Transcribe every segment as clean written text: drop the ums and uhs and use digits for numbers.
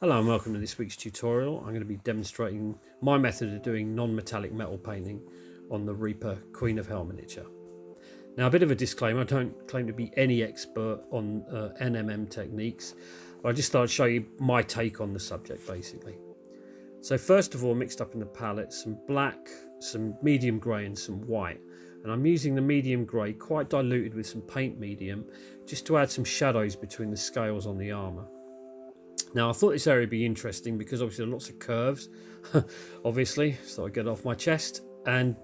Hello and welcome to this week's tutorial. I'm going to be demonstrating my method of doing non-metallic metal painting on the Reaper Queen of Hell miniature. Now, a bit of a disclaimer, I don't claim to be any expert on NMM techniques, but I just thought I'd show you my take on the subject basically. So first of all, mixed up in the palette some black, some medium grey and some white. And I'm using the medium grey quite diluted with some paint medium just to add some shadows between the scales on the armour. Now I thought this area would be interesting because obviously there are lots of curves, obviously, so I get it off my chest. And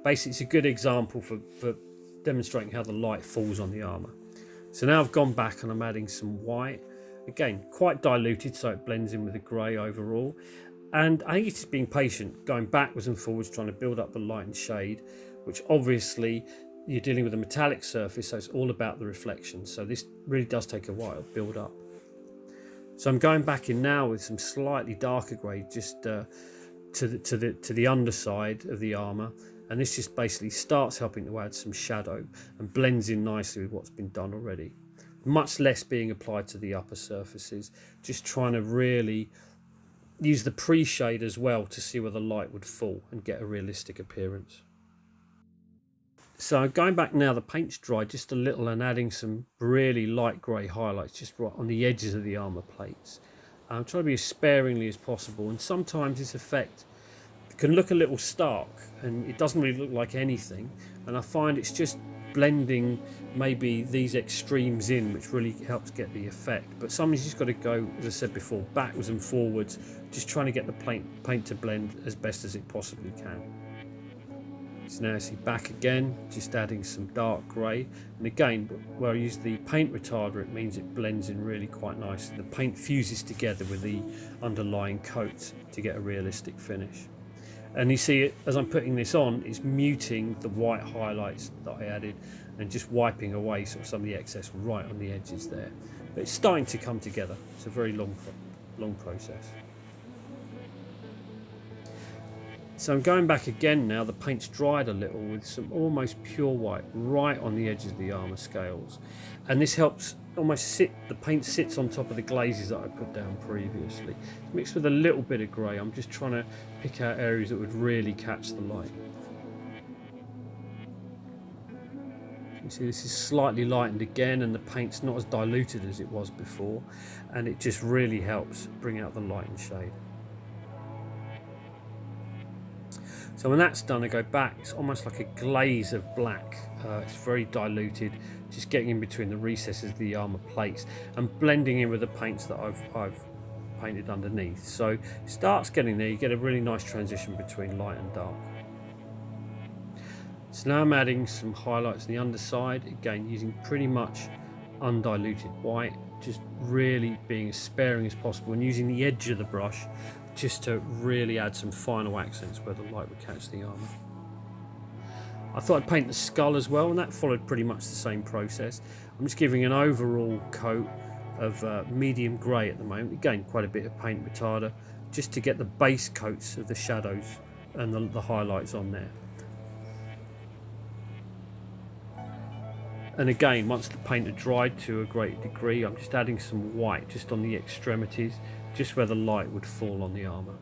basically it's a good example for demonstrating how the light falls on the armour. So now I've gone back and I'm adding some white, again quite diluted so it blends in with the grey overall. And I think it's just being patient, going backwards and forwards, trying to build up the light and shade, which obviously you're dealing with a metallic surface, so it's all about the reflection. So this really does take a while to build up. So I'm going back in now with some slightly darker grey just to the underside of the armour, and this just basically starts helping to add some shadow and blends in nicely with what's been done already. Much less being applied to the upper surfaces, just trying to really use the pre-shade as well to see where the light would fall and get a realistic appearance. So going back now, the paint's dried just a little and adding some really light grey highlights just right on the edges of the armour plates. I'm trying to be as sparingly as possible, and sometimes this effect can look a little stark and it doesn't really look like anything, and I find it's just blending maybe these extremes in which really helps get the effect. But sometimes you just got to go, as I said before, backwards and forwards, just trying to get the paint to blend as best as it possibly can. So now see back again, just adding some dark grey, and again where I use the paint retarder it means it blends in really quite nicely. The paint fuses together with the underlying coat to get a realistic finish. And you see it as I'm putting this on, it's muting the white highlights that I added and just wiping away sort of some of the excess right on the edges there. But it's starting to come together. It's a very long process. So I'm going back again now, the paint's dried a little with some almost pure white right on the edges of the armour scales. And this helps almost the paint sits on top of the glazes that I put down previously. Mixed with a little bit of grey, I'm just trying to pick out areas that would really catch the light. You see this is slightly lightened again and the paint's not as diluted as it was before, and it just really helps bring out the light and shade. So when that's done, I go back, it's almost like a glaze of black. It's very diluted, just getting in between the recesses of the armour plates and blending in with the paints that I've painted underneath. So it starts getting there, you get a really nice transition between light and dark. So now I'm adding some highlights on the underside, again using pretty much undiluted white, just really being as sparing as possible and using the edge of the brush just to really add some final accents where the light would catch the armour. I thought I'd paint the skull as well, and that followed pretty much the same process. I'm just giving an overall coat of medium grey at the moment, again quite a bit of paint retarder, just to get the base coats of the shadows and the highlights on there. And again, once the paint had dried to a great degree, I'm just adding some white just on the extremities, just where the light would fall on the armour.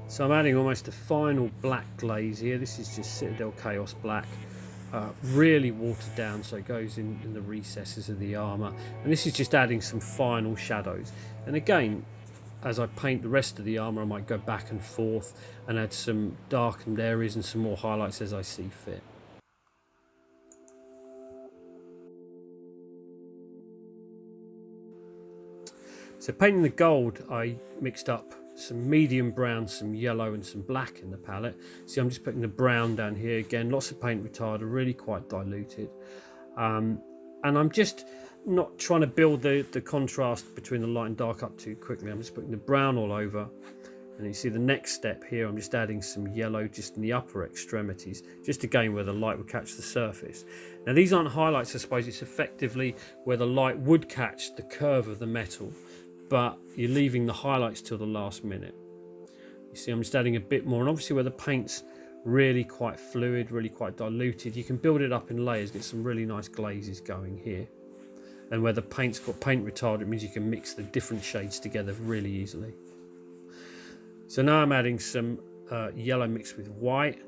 So I'm adding almost a final black glaze here. This is just Citadel Chaos Black, really watered down so it goes in the recesses of the armour. And this is just adding some final shadows. And again, as I paint the rest of the armour, I might go back and forth and add some darkened areas and some more highlights as I see fit. So painting the gold, I mixed up some medium brown, some yellow and some black in the palette. See, I'm just putting the brown down here again, lots of paint retarder, really quite diluted. And I'm just not trying to build the contrast between the light and dark up too quickly. I'm just putting the brown all over. And you see the next step here, I'm just adding some yellow just in the upper extremities, just again where the light would catch the surface. Now these aren't highlights, I suppose, it's effectively where the light would catch the curve of the metal, but you're leaving the highlights till the last minute. You see I'm just adding a bit more, and obviously where the paint's really quite fluid, really quite diluted. You can build it up in layers, get some really nice glazes going here. And where the paint's got paint retardant, it means you can mix the different shades together really easily. So now I'm adding some yellow mixed with white,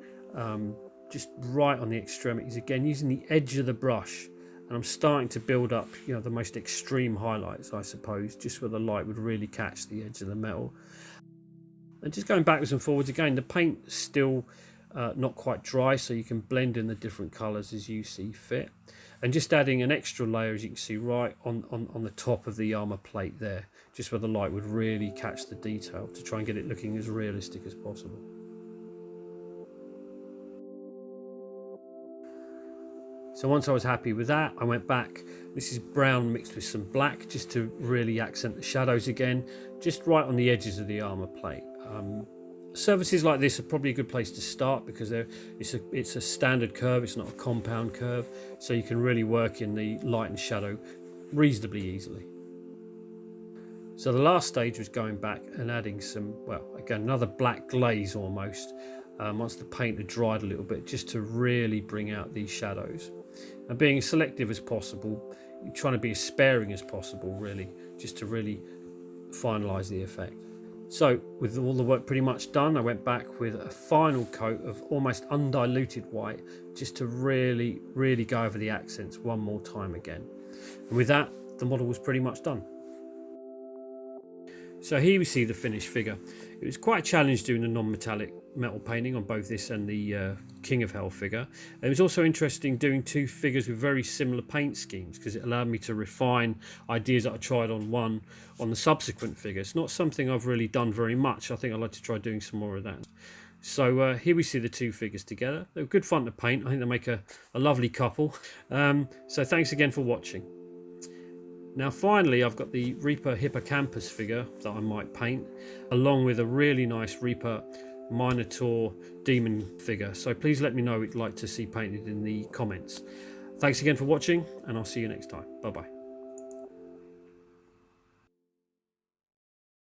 just right on the extremities again, using the edge of the brush. And I'm starting to build up, you know, the most extreme highlights, I suppose, just where the light would really catch the edge of the metal. And just going backwards and forwards again, the paint's still not quite dry, so you can blend in the different colours as you see fit. And just adding an extra layer, as you can see, right on the top of the armour plate there, just where the light would really catch the detail, to try and get it looking as realistic as possible. So once I was happy with that, I went back. This is brown mixed with some black, just to really accent the shadows again, just right on the edges of the armour plate. Surfaces like this are probably a good place to start, because it's a standard curve, it's not a compound curve, so you can really work in the light and shadow reasonably easily. So the last stage was going back and adding some, well, again, another black glaze almost, once the paint had dried a little bit, just to really bring out these shadows. And being as selective as possible, trying to be as sparing as possible, really, just to really finalise the effect. So with all the work pretty much done, I went back with a final coat of almost undiluted white, just to really, really go over the accents one more time again. And with that, the model was pretty much done. So here we see the finished figure. It was quite a challenge doing the non-metallic metal painting on both this and the King of Hell figure. It was also interesting doing two figures with very similar paint schemes, because it allowed me to refine ideas that I tried on the subsequent figures. Not something I've really done very much. I think I'd like to try doing some more of that. So here we see the two figures together. They were good fun to paint. I think they make a lovely couple. So thanks again for watching. Now finally, I've got the Reaper Hippocampus figure that I might paint, along with a really nice Reaper Minotaur Demon figure. So please let me know what you'd like to see painted in the comments. Thanks again for watching, and I'll see you next time. Bye bye.